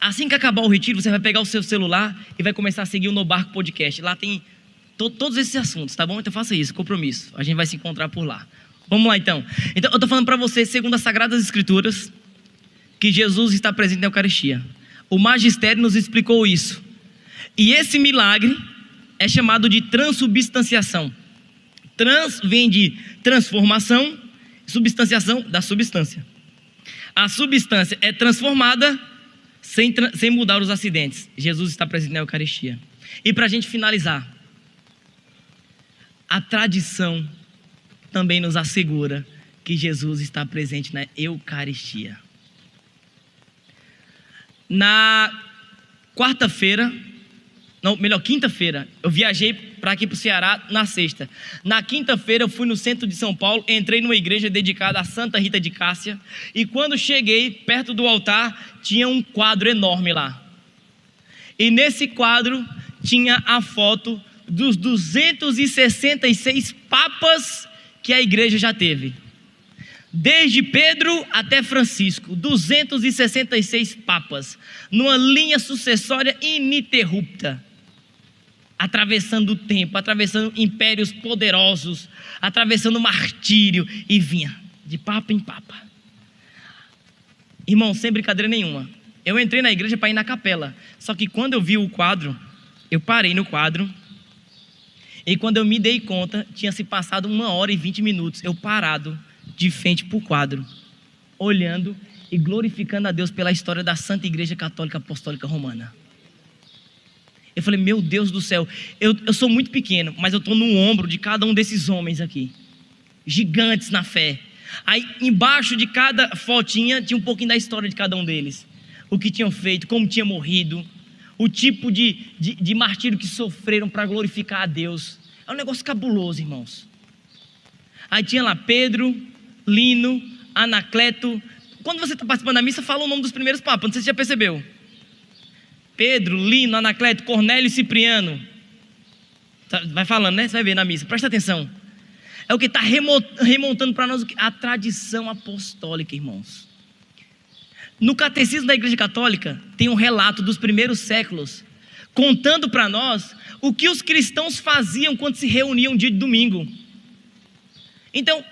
assim que acabar o retiro, você vai pegar o seu celular e vai começar a seguir o No Barco Podcast. Lá tem todos esses assuntos, tá bom? Então faça isso, compromisso. A gente vai se encontrar por lá. Vamos lá então. Então eu estou falando para você, segundo as Sagradas Escrituras, que Jesus está presente na Eucaristia. O magistério nos explicou isso. E esse milagre é chamado de transubstanciação. Trans vem de transformação, substanciação da substância. A substância é transformada sem mudar os acidentes. Jesus está presente na Eucaristia. E para a gente finalizar, a tradição também nos assegura que Jesus está presente na Eucaristia. Na quinta-feira, eu viajei para aqui para o Ceará na sexta. Na quinta-feira eu fui no centro de São Paulo, entrei numa igreja dedicada a Santa Rita de Cássia, e quando cheguei perto do altar, tinha um quadro enorme lá. E nesse quadro tinha a foto dos 266 papas que a igreja já teve. Desde Pedro até Francisco, 266 papas, numa linha sucessória ininterrupta, atravessando o tempo, atravessando impérios poderosos, atravessando martírio, e vinha de papa em papa. Irmão, sem brincadeira nenhuma, eu entrei na igreja para ir na capela, só que quando eu vi o quadro, eu parei no quadro, e quando eu me dei conta, tinha se passado 1h20, eu parado, de frente para o quadro, olhando e glorificando a Deus pela história da Santa Igreja Católica Apostólica Romana. Eu falei: meu Deus do céu, eu sou muito pequeno, mas eu estou no ombro de cada um desses homens aqui, gigantes na fé. Aí embaixo de cada fotinha tinha um pouquinho da história de cada um deles. O que tinham feito, como tinha morrido, o tipo de martírio que sofreram para glorificar a Deus. É um negócio cabuloso, irmãos. Aí tinha lá Pedro, Lino, Anacleto. Quando você está participando da missa, fala o nome dos primeiros papas, não sei se você já percebeu. Pedro, Lino, Anacleto, Cornélio e Cipriano. Vai falando, né? Você vai ver na missa, presta atenção. É o que está remontando para nós a tradição apostólica, irmãos. No Catecismo da Igreja Católica tem um relato dos primeiros séculos, contando para nós o que os cristãos faziam quando se reuniam dia de domingo. Então,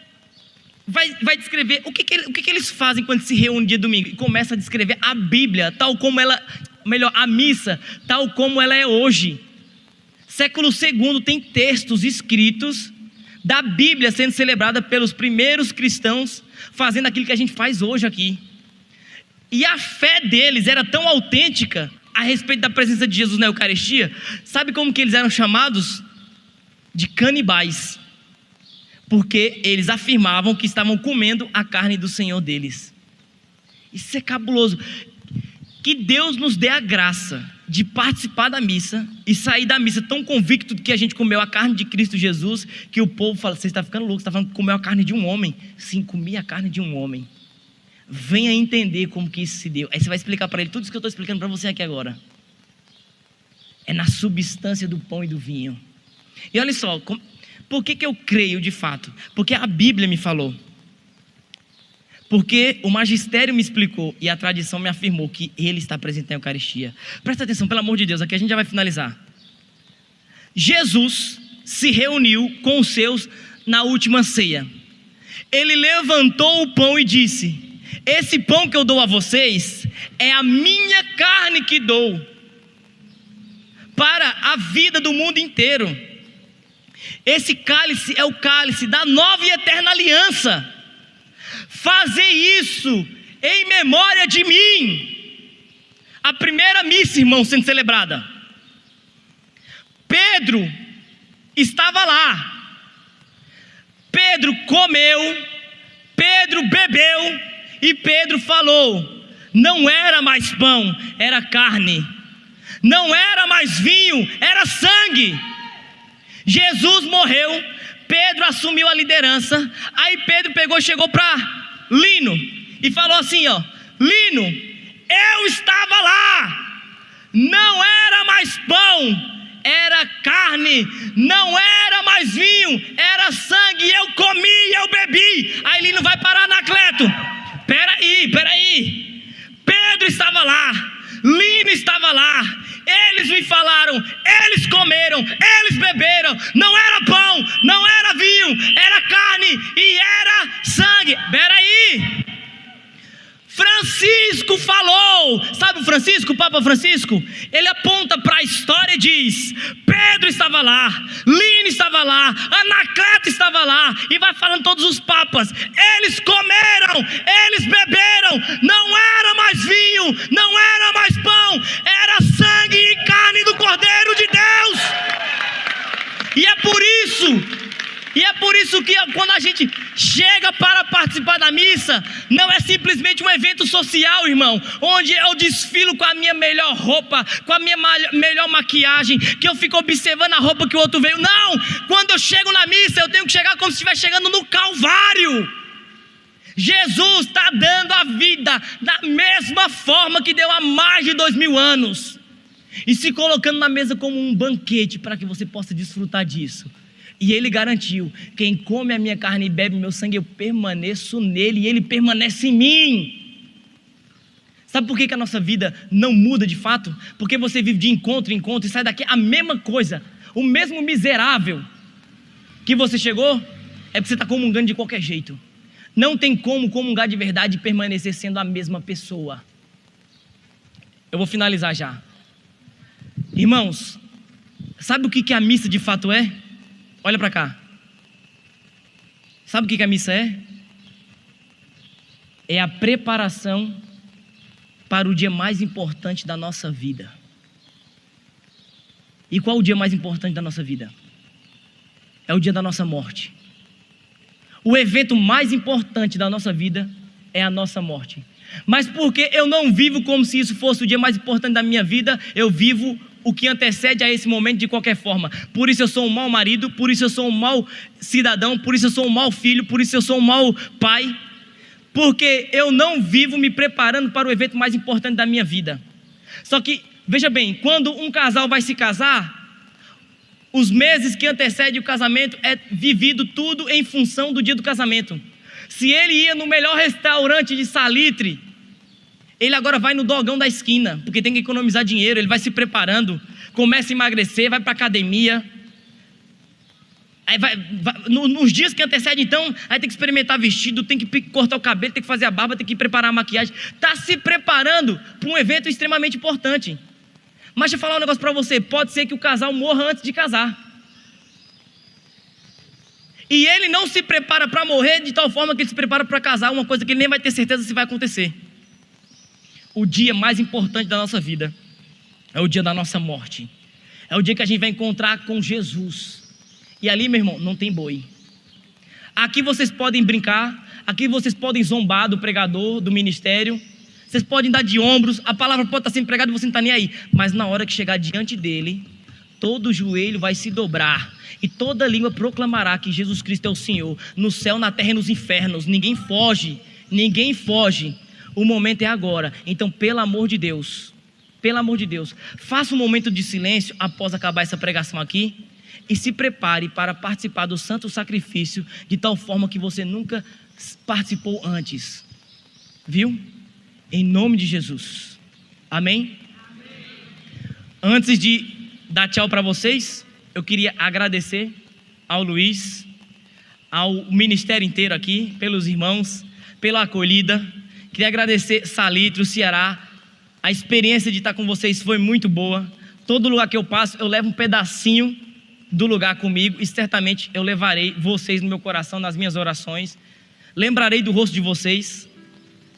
vai descrever o que eles fazem quando se reúnem dia de domingo. E começa a descrever a Bíblia, tal como ela, melhor, a missa, tal como ela é hoje. Século II tem textos escritos da Bíblia sendo celebrada pelos primeiros cristãos, fazendo aquilo que a gente faz hoje aqui. E a fé deles era tão autêntica a respeito da presença de Jesus na Eucaristia. Sabe como que eles eram chamados? De canibais. Porque eles afirmavam que estavam comendo a carne do Senhor deles. Isso é cabuloso. Que Deus nos dê a graça de participar da missa e sair da missa tão convicto de que a gente comeu a carne de Cristo Jesus, que o povo fala, você está ficando louco, você está falando que comeu a carne de um homem. Sim, comi a carne de um homem. Venha entender como que isso se deu. Aí você vai explicar para ele tudo isso que eu estou explicando para você aqui agora. É na substância do pão e do vinho. E olha só, por que eu creio de fato? Porque a Bíblia me falou. Porque o magistério me explicou e a tradição me afirmou que ele está presente na Eucaristia. Presta atenção, pelo amor de Deus, aqui a gente já vai finalizar. Jesus se reuniu com os seus na última ceia. Ele levantou o pão e disse: esse pão que eu dou a vocês é a minha carne que dou para a vida do mundo inteiro. Esse cálice é o cálice da nova e eterna aliança. Fazer isso em memória de mim. A primeira missa, irmão, sendo celebrada. Pedro estava lá. Pedro comeu, Pedro bebeu e Pedro falou: não era mais pão, era carne. Não era mais vinho, era sangue. Jesus morreu, Pedro assumiu a liderança. Aí Pedro pegou e chegou para Lino e falou assim, ó: Lino, eu estava lá. Não era mais pão, era carne. Não era mais vinho, era sangue. Eu comi, eu bebi. Aí Lino vai parar Anacleto. Peraí. Pedro estava lá, Lino estava lá. Eles me falaram, eles comeram, eles beberam. Não era pão, não era vinho, era carne e era sangue. Peraí. Francisco falou. Sabe o Francisco, o Papa Francisco? Ele aponta para a história e diz: Pedro estava lá, Lino estava lá, Anacleto estava lá. E vai falando todos os papas. Eles comeram, eles beberam. Não era mais vinho, não era mais pão, era sangue e carne do Cordeiro de Deus. E é por isso que quando a gente chega para participar da missa, não é simplesmente um evento social, irmão, onde eu desfilo com a minha melhor roupa, com a minha melhor maquiagem, que eu fico observando a roupa que o outro veio. Não! Quando eu chego na missa, eu tenho que chegar como se estivesse chegando no Calvário. Jesus está dando a vida da mesma forma que deu há mais de 2000 anos. E se colocando na mesa como um banquete para que você possa desfrutar disso. E ele garantiu: quem come a minha carne e bebe o meu sangue, eu permaneço nele e ele permanece em mim. Sabe por que a nossa vida não muda de fato? Porque você vive de encontro em encontro e sai daqui a mesma coisa. O mesmo miserável que você chegou, é porque você está comungando de qualquer jeito. Não tem como comungar de verdade e permanecer sendo a mesma pessoa. Eu vou finalizar já. Irmãos, sabe o que a missa de fato é? Olha para cá. Sabe o que a missa é? É a preparação para o dia mais importante da nossa vida. E qual o dia mais importante da nossa vida? É o dia da nossa morte. O evento mais importante da nossa vida é a nossa morte. Mas porque eu não vivo como se isso fosse o dia mais importante da minha vida, eu vivo o que antecede a esse momento de qualquer forma. Por isso eu sou um mau marido, por isso eu sou um mau cidadão, por isso eu sou um mau filho, por isso eu sou um mau pai. Porque eu não vivo me preparando para o evento mais importante da minha vida. Só que, veja bem, quando um casal vai se casar, os meses que antecedem o casamento é vivido tudo em função do dia do casamento. Se ele ia no melhor restaurante de Salitre, ele agora vai no dogão da esquina, porque tem que economizar dinheiro, ele vai se preparando, começa a emagrecer, vai para a academia. Aí nos dias que antecedem, então, aí tem que experimentar vestido, tem que cortar o cabelo, tem que fazer a barba, tem que preparar a maquiagem. Está se preparando para um evento extremamente importante. Mas deixa eu falar um negócio para você, pode ser que o casal morra antes de casar. E ele não se prepara para morrer de tal forma que ele se prepara para casar, uma coisa que ele nem vai ter certeza se vai acontecer. O dia mais importante da nossa vida é o dia da nossa morte. É o dia que a gente vai encontrar com Jesus. E ali, meu irmão, não tem boi. Aqui vocês podem brincar, aqui vocês podem zombar do pregador, do ministério, vocês podem dar de ombros, a palavra pode estar sendo pregada e você não está nem aí. Mas na hora que chegar diante dele, todo joelho vai se dobrar e toda língua proclamará que Jesus Cristo é o Senhor, no céu, na terra e nos infernos. Ninguém foge, ninguém foge. O momento é agora. Então, pelo amor de Deus, faça um momento de silêncio após acabar essa pregação aqui e se prepare para participar do santo sacrifício de tal forma que você nunca participou antes. Viu? Em nome de Jesus. Amém? Antes de dar tchau para vocês, eu queria agradecer ao Luiz, ao ministério inteiro aqui, pelos irmãos, pela acolhida. Queria agradecer Salitre, o Ceará. A experiência de estar com vocês foi muito boa. Todo lugar que eu passo, eu levo um pedacinho do lugar comigo e certamente eu levarei vocês no meu coração, nas minhas orações. Lembrarei do rosto de vocês.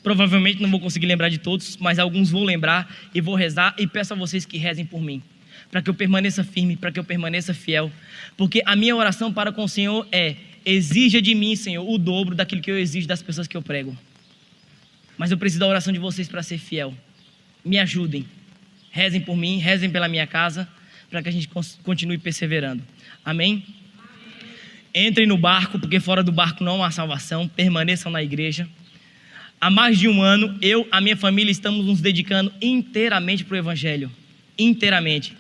Provavelmente não vou conseguir lembrar de todos, mas alguns vou lembrar e vou rezar e peço a vocês que rezem por mim, para que eu permaneça firme, para que eu permaneça fiel, porque a minha oração para com o Senhor é: exija de mim, Senhor, o dobro daquilo que eu exijo das pessoas que eu prego. Mas eu preciso da oração de vocês para ser fiel. Me ajudem, rezem por mim, rezem pela minha casa, para que a gente continue perseverando. Amém? Entrem no barco, porque fora do barco não há salvação. Permaneçam na igreja. Há mais de um ano, a minha família, estamos nos dedicando inteiramente para o Evangelho. Inteiramente.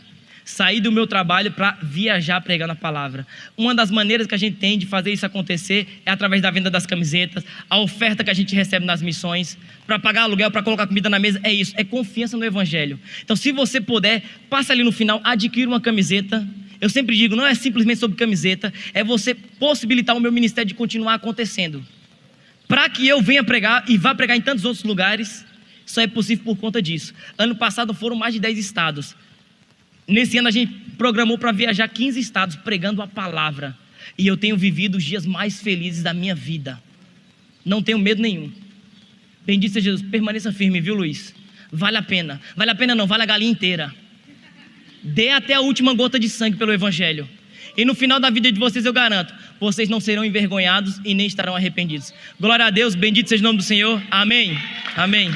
Saí do meu trabalho para viajar pregando a palavra. Uma das maneiras que a gente tem de fazer isso acontecer é através da venda das camisetas, a oferta que a gente recebe nas missões, para pagar aluguel, para colocar comida na mesa, é isso, é confiança no Evangelho. Então, se você puder, passa ali no final, adquira uma camiseta. Eu sempre digo, não é simplesmente sobre camiseta, é você possibilitar o meu ministério de continuar acontecendo. Para que eu venha pregar e vá pregar em tantos outros lugares, só é possível por conta disso. Ano passado foram mais de 10 estados. Nesse ano a gente programou para viajar 15 estados pregando a palavra. E eu tenho vivido os dias mais felizes da minha vida. Não tenho medo nenhum. Bendito seja Jesus. Permaneça firme, viu, Luiz? Vale a pena. Vale a pena não, vale a galinha inteira. Dê até a última gota de sangue pelo Evangelho. E no final da vida de vocês eu garanto, vocês não serão envergonhados e nem estarão arrependidos. Glória a Deus, bendito seja o nome do Senhor. Amém. Amém.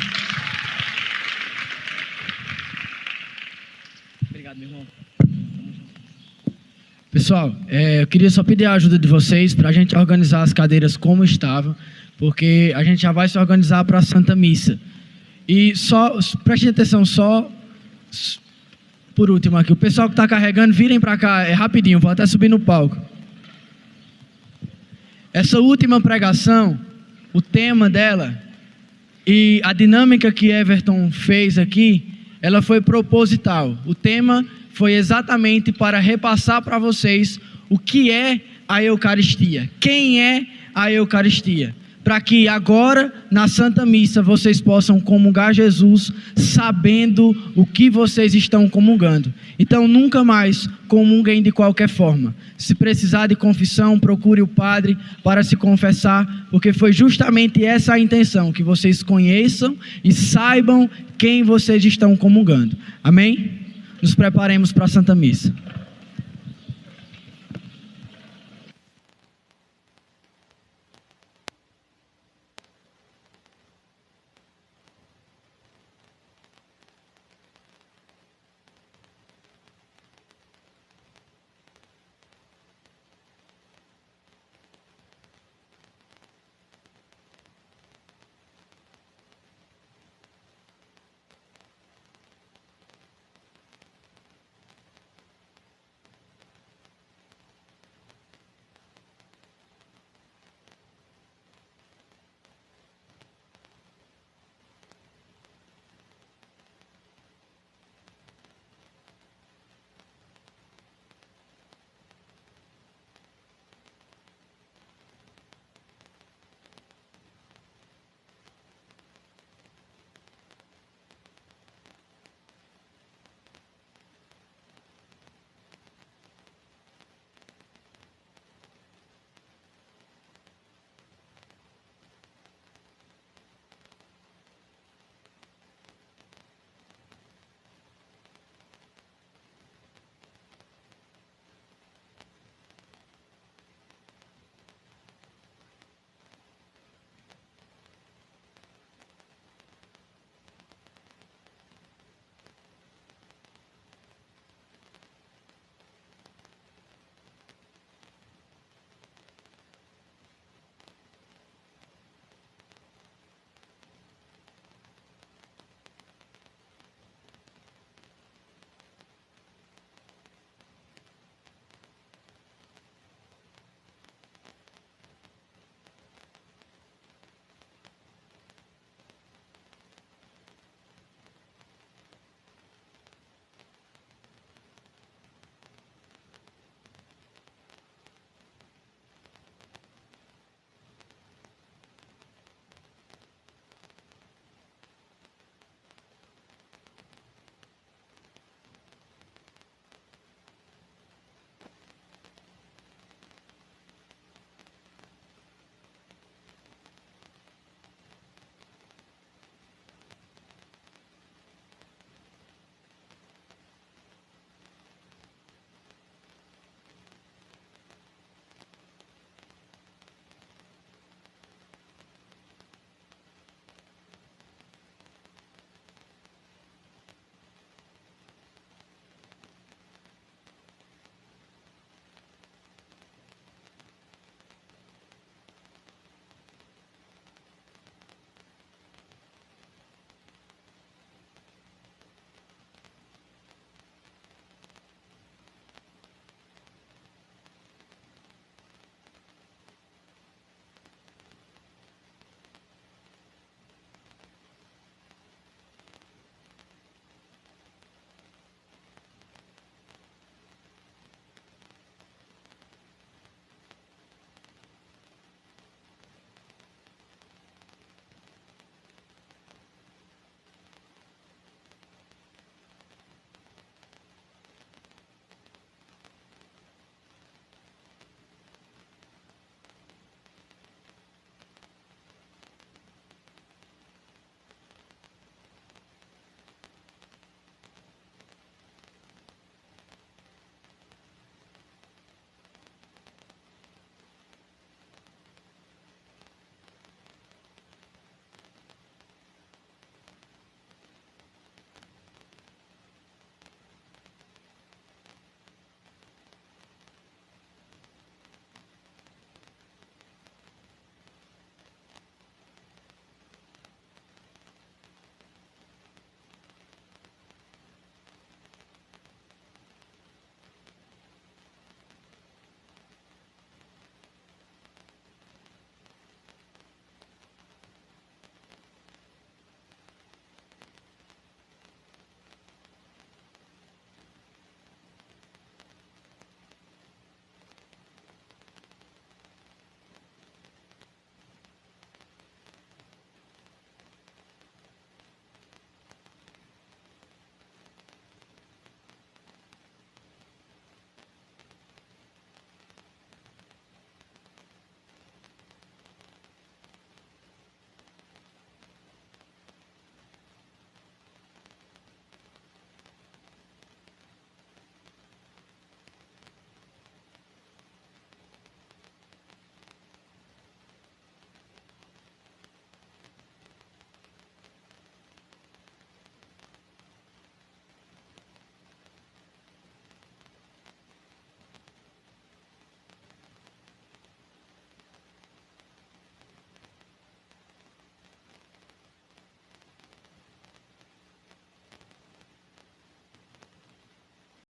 Obrigado, meu irmão. Pessoal, eu queria só pedir a ajuda de vocês para a gente organizar as cadeiras como estavam, porque a gente já vai se organizar para a Santa Missa. E só, prestem atenção, só por último aqui, o pessoal que está carregando, virem para cá, é rapidinho, vou até subir no palco. Essa última pregação, o tema dela e a dinâmica que Everton fez aqui, ela foi proposital. O tema foi exatamente para repassar para vocês o que é a Eucaristia, quem é a Eucaristia, para que agora na Santa Missa vocês possam comungar Jesus sabendo o que vocês estão comungando. Então nunca mais comunguem de qualquer forma. Se precisar de confissão, procure o padre para se confessar, porque foi justamente essa a intenção, que vocês conheçam e saibam quem vocês estão comungando. Amém? Nos preparemos para a Santa Missa.